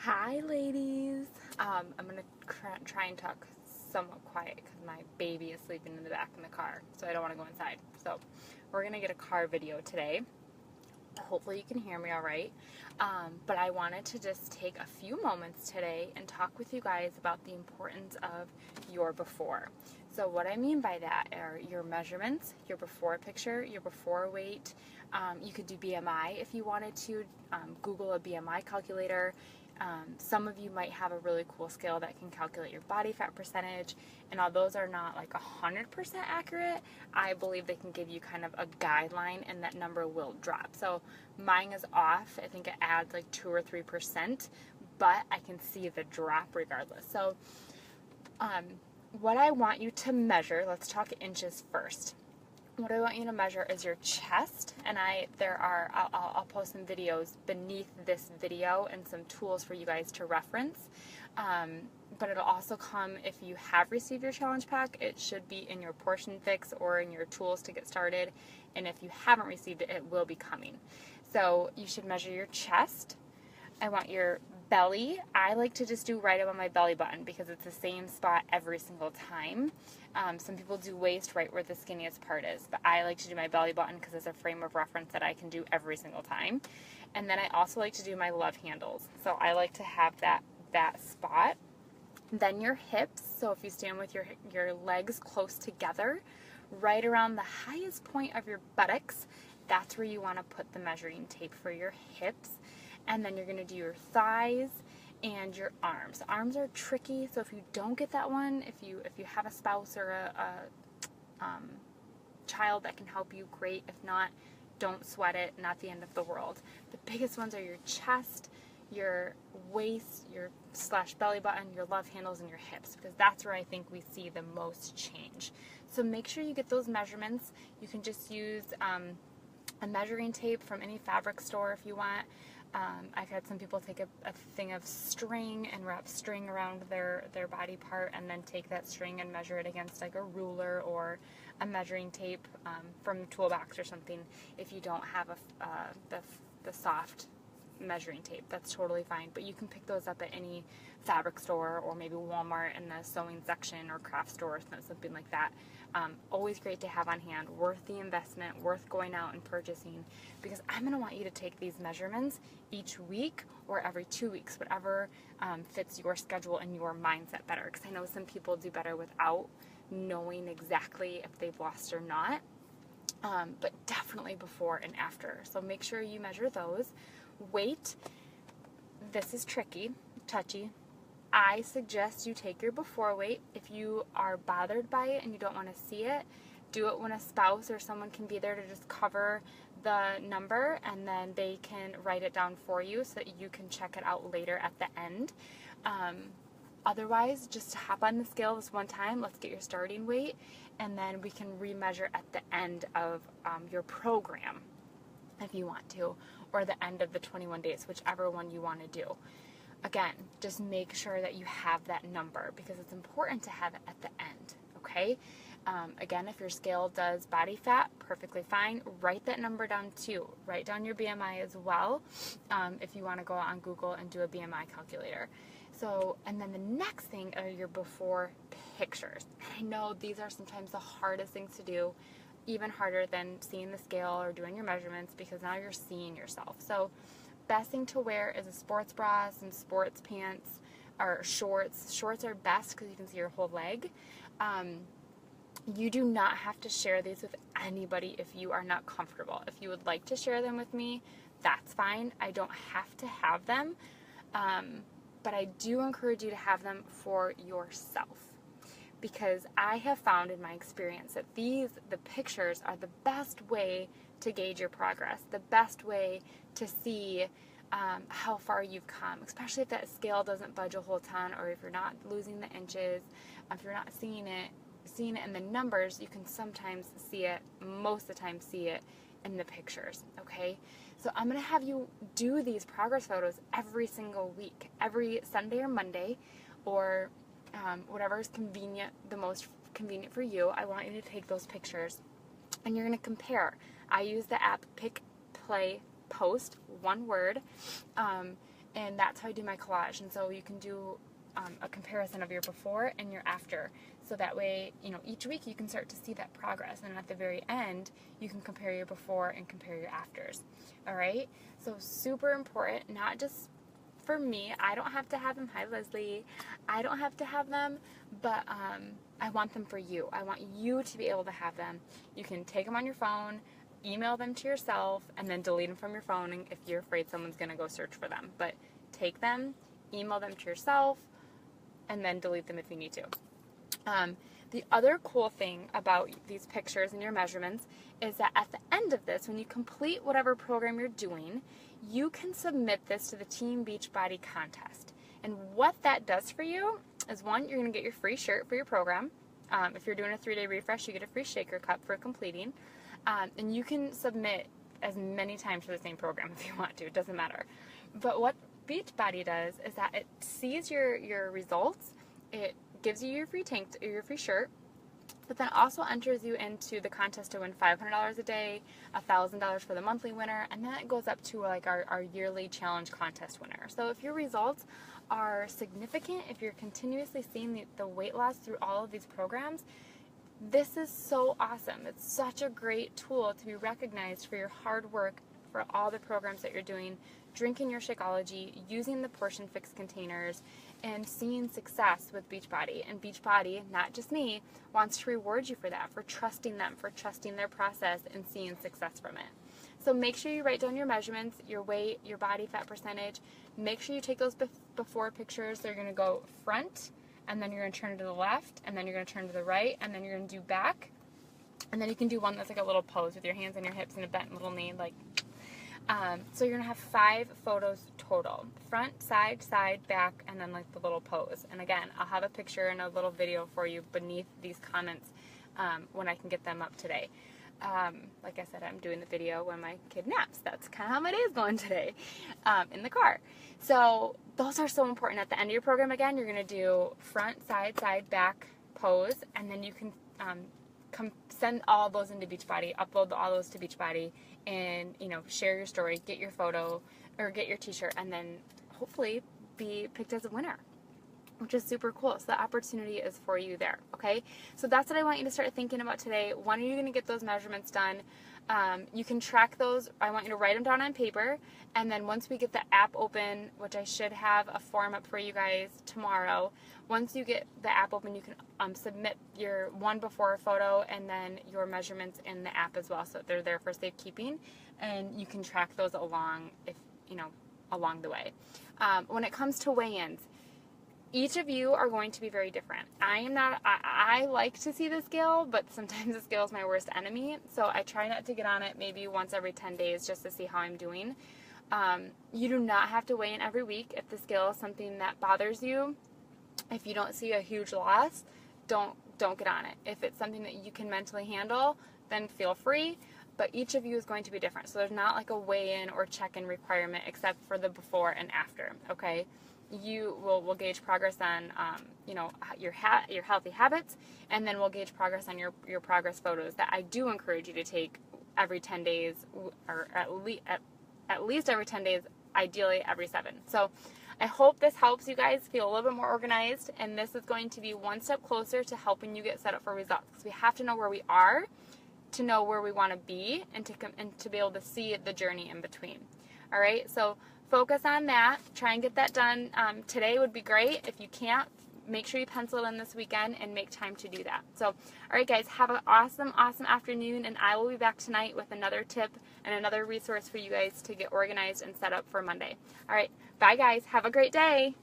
Hi, ladies. I'm going to try and talk somewhat quiet because my baby is sleeping in the back in the car, so I don't want to go inside. So we're going to get a car video today. Hopefully you can hear me all right. But I wanted to just take a few moments today and talk with you guys about the importance of your before. So what I mean by that are your measurements, your before picture, your before weight. You could do BMI if you wanted to. Google a BMI calculator. Some of you might have a really cool scale that can calculate your body fat percentage, and although those are not like 100% accurate, I believe they can give you kind of a guideline, and that number will drop. So mine is off. I think it adds like 2 or 3%, but I can see the drop regardless. So what I want you to measure, let's talk inches first. What I want you to measure is your chest, and I'll post some videos beneath this video and some tools for you guys to reference. But it'll also come if you have received your challenge pack. It should be in your portion fix or in your tools to get started. And if you haven't received it, it will be coming. So you should measure your chest. I want your belly. I like to just do right above my belly button because it's the same spot every single time. Some people do waist right where the skinniest part is, but I like to do my belly button because it's a frame of reference that I can do every single time. And then I also like to do my love handles. So I like to have that spot. Then your hips. So if you stand with your legs close together, right around the highest point of your buttocks, that's where you want to put the measuring tape for your hips. And then you're going to do your thighs and your arms. Arms are tricky, so if you don't get that one, if you have a spouse or a child that can help you, great. If not, don't sweat it, not the end of the world. The biggest ones are your chest, your waist, your / belly button, your love handles, and your hips, because that's where I think we see the most change. So make sure you get those measurements. You can just use a measuring tape from any fabric store if you want. I've had some people take a thing of string and wrap string around their body part and then take that string and measure it against like a ruler or a measuring tape from the toolbox or something. If you don't have the soft measuring tape, that's totally fine, but you can pick those up at any fabric store or maybe Walmart in the sewing section or craft store, something like that. Always great to have on hand, worth the investment, worth going out and purchasing, because I'm going to want you to take these measurements each week or every 2 weeks, whatever fits your schedule and your mindset better, because I know some people do better without knowing exactly if they've lost or not, but definitely before and after. So make sure you measure those. Weight, this is tricky, touchy. I suggest you take your before weight. If you are bothered by it and you don't want to see it, do it when a spouse or someone can be there to just cover the number, and then they can write it down for you so that you can check it out later at the end. Otherwise, just hop on the scale this one time, let's get your starting weight, and then we can remeasure at the end of your program if you want to, or the end of the 21 days, whichever one you want to do. Again, just make sure that you have that number because it's important to have it at the end, okay? Again, if your scale does body fat, perfectly fine. Write that number down too. Write down your BMI as well if you want to go on Google and do a BMI calculator. So, and then the next thing are your before pictures. And I know these are sometimes the hardest things to do, even harder than seeing the scale or doing your measurements, because now you're seeing yourself. So best thing to wear is a sports bra, some sports pants, or shorts. Shorts are best because you can see your whole leg. You do not have to share these with anybody if you are not comfortable. If you would like to share them with me, that's fine. I don't have to have them, but I do encourage you to have them for yourself, because I have found in my experience that the pictures are the best way to gauge your progress, the best way to see how far you've come, especially if that scale doesn't budge a whole ton, or if you're not losing the inches, if you're not seeing it in the numbers, you can sometimes see it, most of the time see it in the pictures, okay? So I'm going to have you do these progress photos every single week, every Sunday or Monday, or whatever is convenient, the most convenient for you. I want you to take those pictures and you're going to compare. I use the app Pick, Play, Post, one word, and that's how I do my collage. And so you can do a comparison of your before and your after. So that way, you know, each week you can start to see that progress. And at the very end, you can compare your before and compare your afters. All right? So super important, not just for me. I don't have to have them. Hi, Leslie. I don't have to have them, but I want them for you. I want you to be able to have them. You can take them on your phone, email them to yourself, and then delete them from your phone if you're afraid someone's going to go search for them. But take them, email them to yourself, and then delete them if you need to. The other cool thing about these pictures and your measurements is that at the end of this, when you complete whatever program you're doing, you can submit this to the Team Beachbody contest. And what that does for you is, one, you're going to get your free shirt for your program. If you're doing a 3-day refresh, you get a free shaker cup for completing. And you can submit as many times for the same program if you want to. It doesn't matter. But what Beachbody does is that it sees your results. It gives you your free your free shirt, but then also enters you into the contest to win $500 a day, $1,000 for the monthly winner, and then it goes up to like our yearly challenge contest winner. So if your results are significant, if you're continuously seeing the weight loss through all of these programs, this is so awesome. It's such a great tool to be recognized for your hard work, for all the programs that you're doing, drinking your Shakeology, using the portion fix containers, and seeing success with Beachbody. And Beachbody, not just me, wants to reward you for that, for trusting them, for trusting their process and seeing success from it. So make sure you write down your measurements, your weight, your body fat percentage. Make sure you take those before pictures. They're going to go front, and then you're going to turn to the left, and then you're going to turn to the right, and then you're going to do back. And then you can do one that's like a little pose with your hands on your hips and a bent little knee, like. So you're going to have 5 photos total. Front, side, back, and then like the little pose. And again, I'll have a picture and a little video for you beneath these comments when I can get them up today. Like I said, I'm doing the video when my kid naps. That's kind of how my day is going today in the car. So those are so important. At the end of your program, again, you're going to do front, side, back pose, and then you can send all those into Beachbody, upload all those to Beachbody, and, you know, share your story, get your photo, or get your t-shirt, and then hopefully be picked as a winner, which is super cool. So the opportunity is for you there, okay? So that's what I want you to start thinking about today. When are you going to get those measurements done? You can track those. I want you to write them down on paper, and then once we get the app open, which I should have a form up for you guys tomorrow, once you get the app open, you can submit your one before photo and then your measurements in the app as well, so they're there for safekeeping, and you can track those along along the way. When it comes to weigh-ins, each of you are going to be very different. I like to see the scale, but sometimes the scale is my worst enemy, so I try not to get on it maybe once every 10 days just to see how I'm doing. You do not have to weigh in every week. If the scale is something that bothers you, if you don't see a huge loss, don't get on it. If it's something that you can mentally handle, then feel free, but each of you is going to be different. So there's not like a weigh-in or check-in requirement except for the before and after, okay? We'll gauge progress on, your healthy habits, and then we'll gauge progress on your progress photos that I do encourage you to take every 10 days, or at least every 10 days, ideally every 7. So I hope this helps you guys feel a little bit more organized, and this is going to be one step closer to helping you get set up for results, because we have to know where we are to know where we want to be, and to be able to see the journey in between. All right, so focus on that. Try and get that done. Today would be great. If you can't, make sure you pencil it in this weekend and make time to do that. So, all right, guys, have an awesome, awesome afternoon, and I will be back tonight with another tip and another resource for you guys to get organized and set up for Monday. All right, bye, guys. Have a great day.